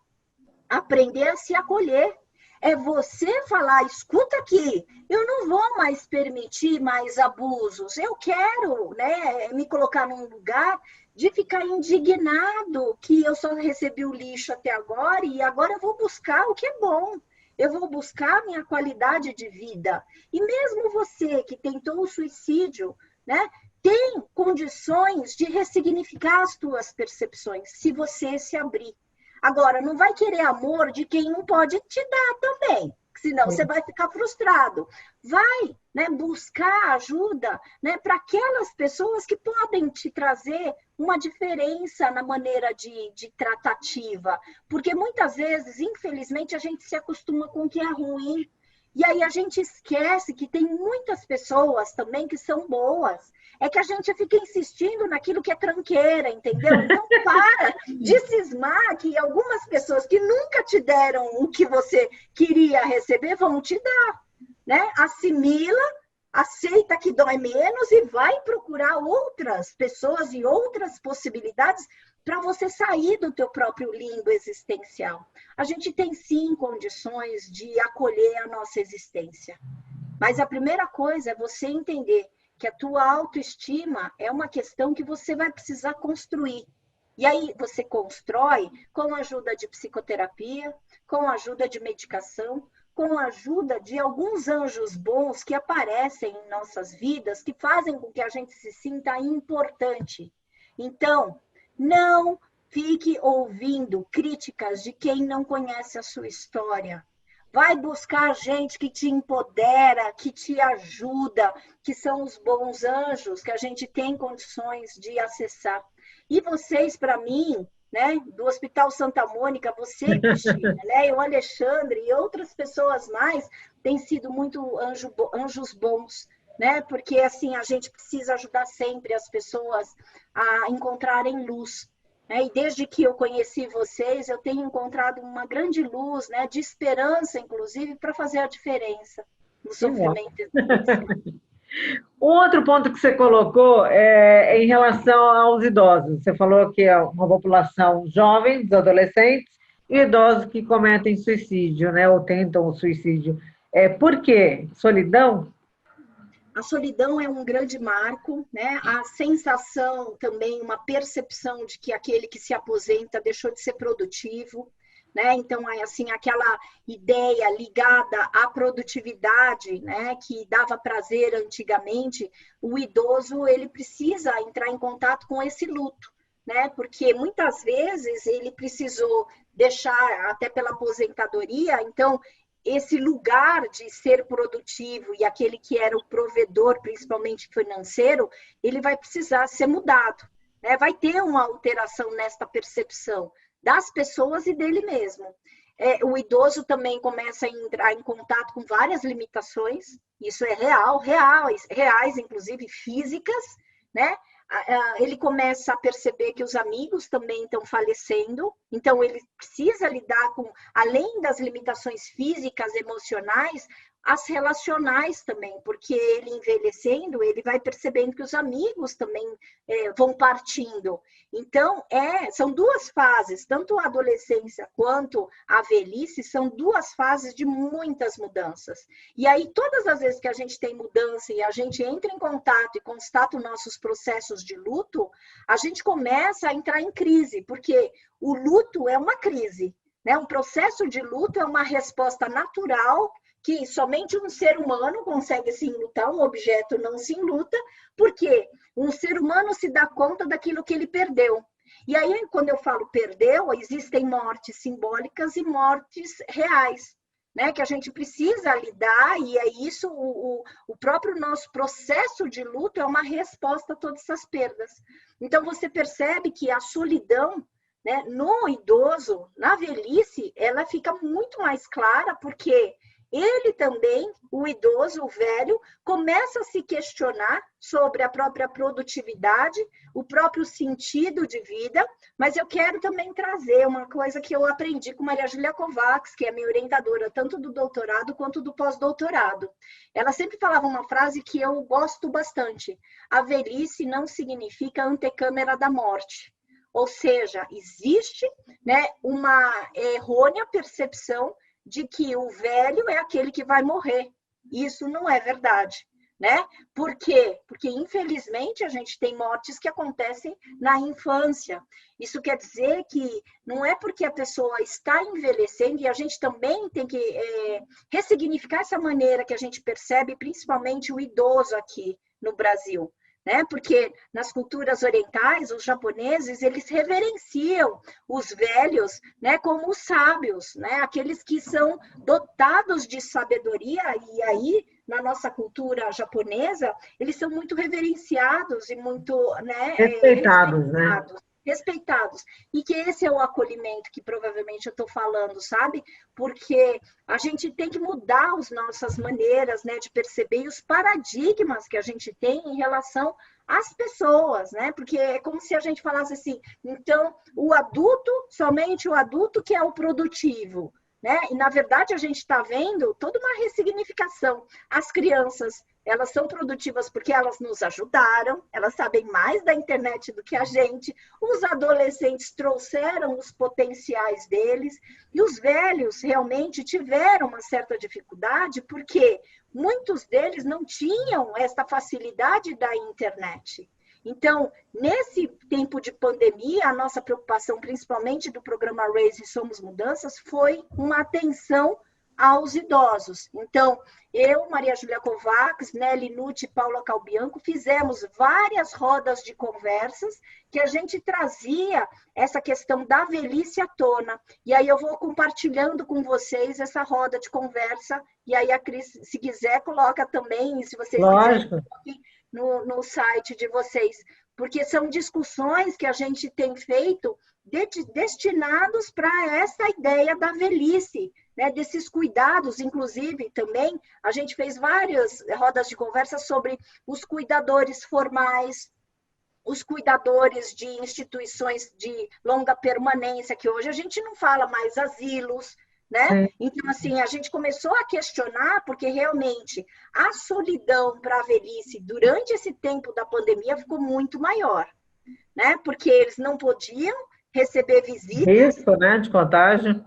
aprender a se acolher. É você falar, escuta aqui, eu não vou mais permitir mais abusos. Eu quero, né, me colocar num lugar de ficar indignado que eu só recebi o lixo até agora e agora eu vou buscar o que é bom. Eu vou buscar a minha qualidade de vida. E mesmo você que tentou o suicídio, né, tem condições de ressignificar as tuas percepções, se você se abrir. Agora, não vai querer amor de quem não pode te dar também, senão você vai ficar frustrado. Vai, né, buscar ajuda, né, para aquelas pessoas que podem te trazer uma diferença na maneira de tratativa. Porque muitas vezes, infelizmente, a gente se acostuma com o que é ruim. E aí a gente esquece que tem muitas pessoas também que são boas. É que a gente fica insistindo naquilo que é tranqueira, entendeu? Então, para de cismar que algumas pessoas que nunca te deram o que você queria receber vão te dar, né? Assimila, aceita que dói menos e vai procurar outras pessoas e outras possibilidades para você sair do teu próprio limbo existencial. A gente tem, sim, condições de acolher a nossa existência. Mas a primeira coisa é você entender que a tua autoestima é uma questão que você vai precisar construir. E aí você constrói com a ajuda de psicoterapia, com a ajuda de medicação, com a ajuda de alguns anjos bons que aparecem em nossas vidas, que fazem com que a gente se sinta importante. Então, não fique ouvindo críticas de quem não conhece a sua história. Vai buscar gente que te empodera, que te ajuda, que são os bons anjos que a gente tem condições de acessar. E vocês, para mim, né, do Hospital Santa Mônica, você, Cristina, né, e o Alexandre e outras pessoas mais, têm sido muito anjos bons, né, porque assim a gente precisa ajudar sempre as pessoas a encontrarem luz. Né, e desde que eu conheci vocês, eu tenho encontrado uma grande luz, né, de esperança, inclusive, para fazer a diferença no Que bom. sofrimento existencial. Um outro ponto que você colocou é em relação aos idosos. Você falou que é uma população jovem, dos adolescentes, e idosos que cometem suicídio, né, ou tentam o suicídio. Por quê? Solidão? A solidão é um grande marco, né? A sensação também, uma percepção de que aquele que se aposenta deixou de ser produtivo, né? Então, é assim, aquela ideia ligada à produtividade, né, que dava prazer antigamente, o idoso, ele precisa entrar em contato com esse luto, né? Porque muitas vezes ele precisou deixar até pela aposentadoria, então esse lugar de ser produtivo e aquele que era o provedor, principalmente financeiro, ele vai precisar ser mudado, né? Vai ter uma alteração nesta percepção das pessoas e dele mesmo. O idoso também começa a entrar em contato com várias limitações, isso é reais, inclusive físicas, né? Ele começa a perceber que os amigos também estão falecendo, então ele precisa lidar com, além das limitações físicas, emocionais, as relacionais também, porque ele envelhecendo, ele vai percebendo que os amigos também vão partindo. Então, são duas fases, tanto a adolescência quanto a velhice, são duas fases de muitas mudanças. E aí, todas as vezes que a gente tem mudança e a gente entra em contato e constata os nossos processos de luto, a gente começa a entrar em crise, porque o luto é uma crise, né? Um processo de luto é uma resposta natural que somente um ser humano consegue se enlutar, um objeto não se enluta, porque um ser humano se dá conta daquilo que ele perdeu. E aí, quando eu falo perdeu, existem mortes simbólicas e mortes reais, né? Que a gente precisa lidar, e é isso, o próprio nosso processo de luto é uma resposta a todas essas perdas. Então, você percebe que a solidão, né, no idoso, na velhice, ela fica muito mais clara, porque ele também, o idoso, o velho, começa a se questionar sobre a própria produtividade, o próprio sentido de vida, mas eu quero também trazer uma coisa que eu aprendi com Maria Júlia Kovacs, que é minha orientadora, tanto do doutorado quanto do pós-doutorado. Ela sempre falava uma frase que eu gosto bastante: a velhice não significa antecâmara da morte. Ou seja, existe, né, uma errônea percepção de que o velho é aquele que vai morrer. Isso não é verdade, né? Por quê? Porque, infelizmente, a gente tem mortes que acontecem na infância. Isso quer dizer que não é porque a pessoa está envelhecendo, e a gente também tem que ressignificar essa maneira que a gente percebe, principalmente o idoso aqui no Brasil. Né? Porque nas culturas orientais, os japoneses, eles reverenciam os velhos, né, como os sábios, né? Aqueles que são dotados de sabedoria, e aí, na nossa cultura japonesa, eles são muito reverenciados e muito, né, Respeitados, né? respeitados. E que esse é o acolhimento que provavelmente eu estou falando, sabe? Porque a gente tem que mudar as nossas maneiras, né, de perceber os paradigmas que a gente tem em relação às pessoas, né? Porque é como se a gente falasse assim, então, o adulto, somente o adulto que é o produtivo, né? E, na verdade, a gente está vendo toda uma ressignificação. As crianças, elas são produtivas porque elas nos ajudaram, elas sabem mais da internet do que a gente, os adolescentes trouxeram os potenciais deles, e os velhos realmente tiveram uma certa dificuldade, porque muitos deles não tinham essa facilidade da internet. Então, nesse tempo de pandemia, a nossa preocupação, principalmente do programa Raise Somos Mudanças, foi uma atenção aos idosos. Então, eu, Maria Júlia Kovacs, Nelly Nucci e Paula Calbianco fizemos várias rodas de conversas que a gente trazia essa questão da velhice à tona. E aí eu vou compartilhando com vocês essa roda de conversa, e aí a Cris, se quiser, coloca também, se vocês Lógico. quiserem, no site de vocês, porque são discussões que a gente tem feito destinados para essa ideia da velhice, né, desses cuidados. Inclusive, também, a gente fez várias rodas de conversa sobre os cuidadores formais, os cuidadores de instituições de longa permanência, que hoje a gente não fala mais asilos, né? Sim. Então, assim, a gente começou a questionar, porque realmente a solidão para a velhice durante esse tempo da pandemia ficou muito maior, né? Porque eles não podiam receber visitas. Risco, né, de contágio.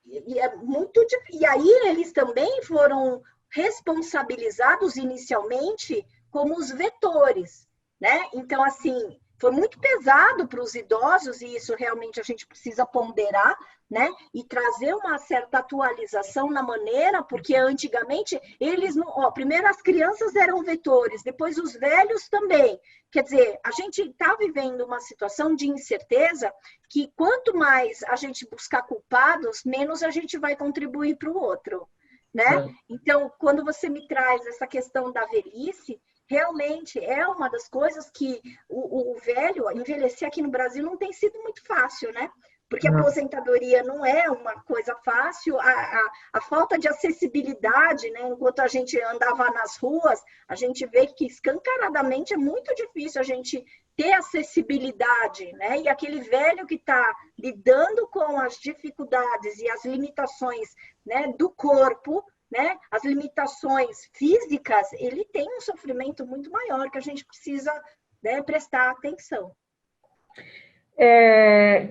E aí eles também foram responsabilizados inicialmente como os vetores, né? Então, assim, foi muito pesado para os idosos, e isso realmente a gente precisa ponderar, né? E trazer uma certa atualização na maneira, porque antigamente eles não. Ó, primeiro as crianças eram vetores, depois os velhos também. Quer dizer, a gente está vivendo uma situação de incerteza que quanto mais a gente buscar culpados, menos a gente vai contribuir para o outro, né? Então, quando você me traz essa questão da velhice, realmente é uma das coisas que o velho, envelhecer aqui no Brasil não tem sido muito fácil, né? Porque a aposentadoria não é uma coisa fácil, a falta de acessibilidade, né? Enquanto a gente andava nas ruas, a gente vê que escancaradamente é muito difícil a gente ter acessibilidade, né? E aquele velho que está lidando com as dificuldades e as limitações, né, do corpo, né, as limitações físicas, ele tem um sofrimento muito maior que a gente precisa, né, prestar atenção.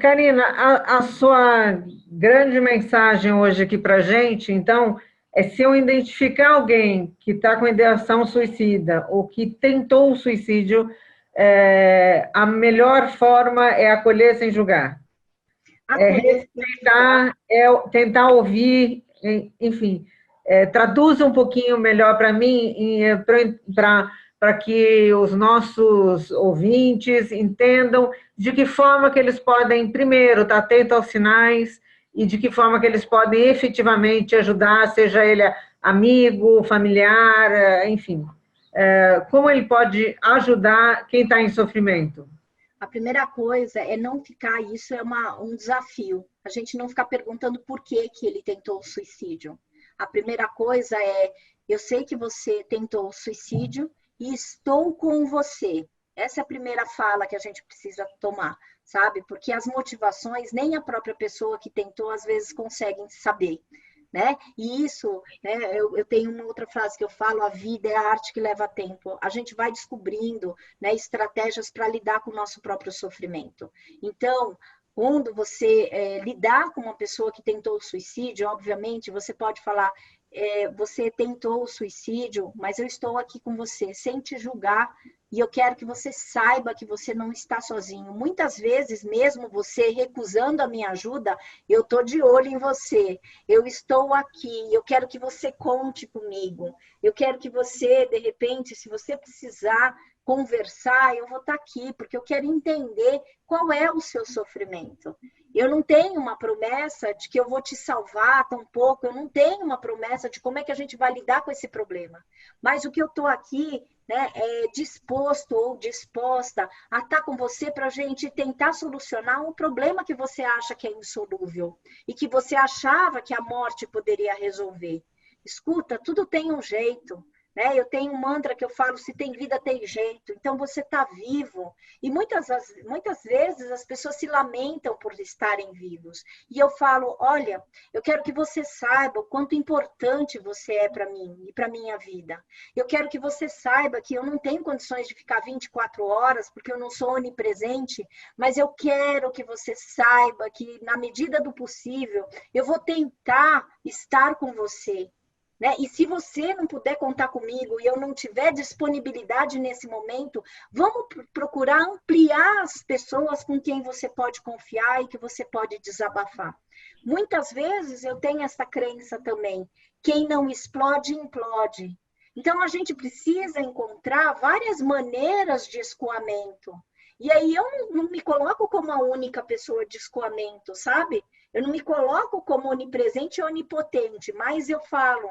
Karina, a sua grande mensagem hoje aqui para a gente, então, é se eu identificar alguém que está com ideação suicida ou que tentou o suicídio, a melhor forma é acolher sem julgar. Respeitar, tentar ouvir, enfim, traduza um pouquinho melhor para mim, para que os nossos ouvintes entendam de que forma que eles podem, primeiro, estar atento aos sinais e de que forma que eles podem efetivamente ajudar, seja ele amigo, familiar, enfim. Como ele pode ajudar quem está em sofrimento? A primeira coisa é não ficar, isso é um desafio, a gente não ficar perguntando por que ele tentou o suicídio. A primeira coisa é, eu sei que você tentou o suicídio e estou com você. Essa é a primeira fala que a gente precisa tomar, sabe? Porque as motivações, nem a própria pessoa que tentou, às vezes, conseguem saber. Né? E isso, né, eu tenho uma outra frase que eu falo: a vida é a arte que leva tempo. A gente vai descobrindo, né, estratégias para lidar com o nosso próprio sofrimento. Então, quando você lidar com uma pessoa que tentou o suicídio, obviamente, você pode falar: você tentou o suicídio, mas eu estou aqui com você, sem te julgar, e eu quero que você saiba que você não está sozinho. Muitas vezes, mesmo você recusando a minha ajuda, eu estou de olho em você, eu estou aqui, eu quero que você conte comigo, eu quero que você, de repente, se você precisar conversar, eu vou estar aqui, porque eu quero entender qual é o seu sofrimento. Eu não tenho uma promessa de que eu vou te salvar, tampouco, eu não tenho uma promessa de como é que a gente vai lidar com esse problema. Mas o que eu estou aqui, né, disposto ou disposta a estar com você para a gente tentar solucionar um problema que você acha que é insolúvel e que você achava que a morte poderia resolver. Escuta, tudo tem um jeito, né? Eu tenho um mantra que eu falo: se tem vida, tem jeito. Então você está vivo. E muitas vezes as pessoas se lamentam por estarem vivos. E eu falo: olha, eu quero que você saiba o quanto importante você é para mim e para minha vida. Eu quero que você saiba que eu não tenho condições de ficar 24 horas, porque eu não sou onipresente, mas eu quero que você saiba que, na medida do possível, eu vou tentar estar com você. Né? E se você não puder contar comigo e eu não tiver disponibilidade nesse momento, vamos procurar ampliar as pessoas com quem você pode confiar e que você pode desabafar. Muitas vezes eu tenho essa crença também: quem não explode, implode. Então a gente precisa encontrar várias maneiras de escoamento. E aí eu não me coloco como a única pessoa de escoamento, sabe? Eu não me coloco como onipresente e onipotente, mas eu falo: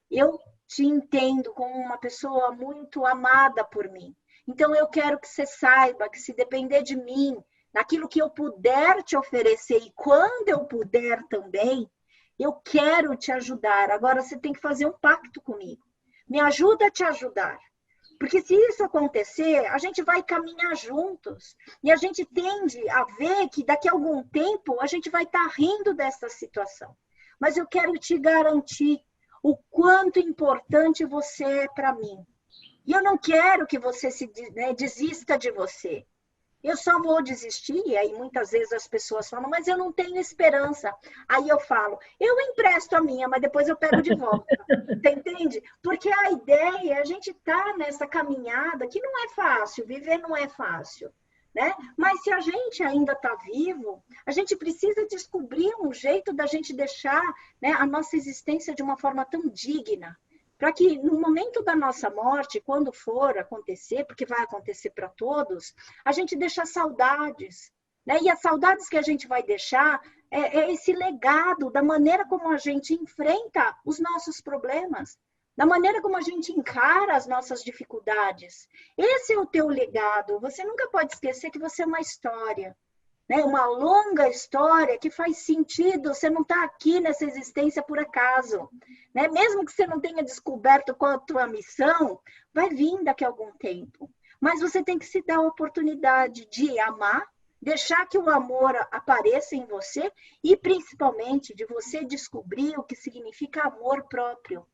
eu te entendo como uma pessoa muito amada por mim. Então eu quero que você saiba que, se depender de mim, naquilo que eu puder te oferecer e quando eu puder também, eu quero te ajudar. Agora você tem que fazer um pacto comigo. Me ajuda a te ajudar. Porque se isso acontecer, a gente vai caminhar juntos. E a gente tende a ver que daqui a algum tempo a gente vai estar rindo dessa situação. Mas eu quero te garantir o quanto importante você é para mim. E eu não quero que você desista de você. Eu só vou desistir, e aí muitas vezes as pessoas falam, mas eu não tenho esperança. Aí eu falo, eu empresto a minha, mas depois eu pego de volta. Você entende? Porque a ideia, a gente tá nessa caminhada que não é fácil, viver não é fácil, né? Mas se a gente ainda está vivo, a gente precisa descobrir um jeito da gente deixar, né, a nossa existência de uma forma tão digna, para que no momento da nossa morte, quando for acontecer, porque vai acontecer para todos, a gente deixa saudades, né? E as saudades que a gente vai deixar é esse legado da maneira como a gente enfrenta os nossos problemas, da maneira como a gente encara as nossas dificuldades. Esse é o teu legado. Você nunca pode esquecer que você é uma história, né? Uma longa história que faz sentido, você não está aqui nessa existência por acaso, né? Mesmo que você não tenha descoberto qual a tua missão, vai vir daqui a algum tempo. Mas você tem que se dar a oportunidade de amar, deixar que o amor apareça em você e, principalmente, de você descobrir o que significa amor próprio.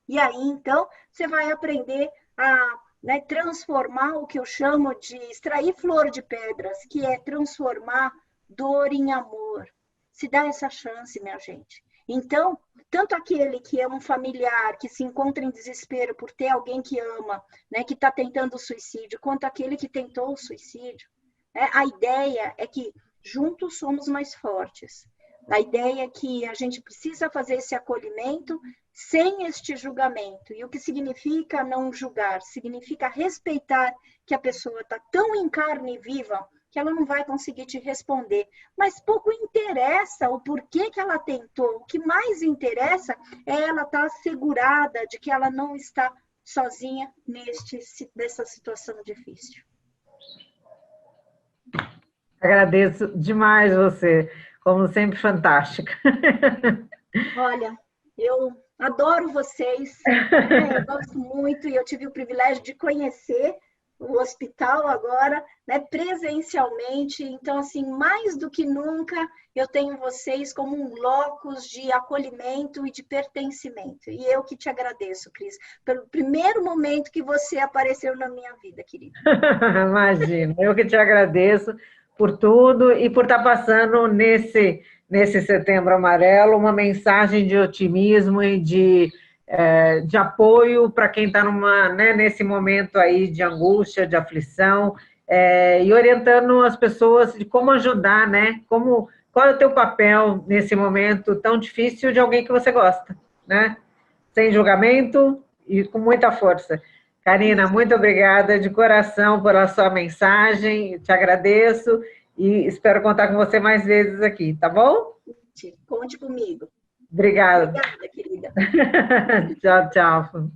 E aí, então, você vai aprender a, né, transformar o que eu chamo de extrair flor de pedras, que é transformar dor em amor. Se dá essa chance, minha gente. Então, tanto aquele que é um familiar, que se encontra em desespero por ter alguém que ama, né, que está tentando o suicídio, quanto aquele que tentou o suicídio, né, a ideia é que juntos somos mais fortes. A ideia é que a gente precisa fazer esse acolhimento sem este julgamento. E o que significa não julgar? Significa respeitar que a pessoa está tão em carne viva que ela não vai conseguir te responder. Mas pouco interessa o porquê que ela tentou. O que mais interessa é ela estar assegurada de que ela não está sozinha nessa situação difícil. Agradeço demais você, como sempre, fantástica. Olha, eu adoro vocês, né? Eu gosto muito e eu tive o privilégio de conhecer o hospital agora, né, presencialmente. Então, assim, mais do que nunca, eu tenho vocês como um locus de acolhimento e de pertencimento. E eu que te agradeço, Cris, pelo primeiro momento que você apareceu na minha vida, querida. Imagina, eu que te agradeço por tudo e por estar passando nesse Setembro Amarelo uma mensagem de otimismo e de apoio para quem está nesse momento aí de angústia, de aflição, e orientando as pessoas de como ajudar, né? Qual é o teu papel nesse momento tão difícil de alguém que você gosta, né? Sem julgamento e com muita força. Karina, muito obrigada de coração pela sua mensagem, te agradeço e espero contar com você mais vezes aqui, tá bom? Conte comigo. Obrigada. Obrigada, querida. Tchau, tchau.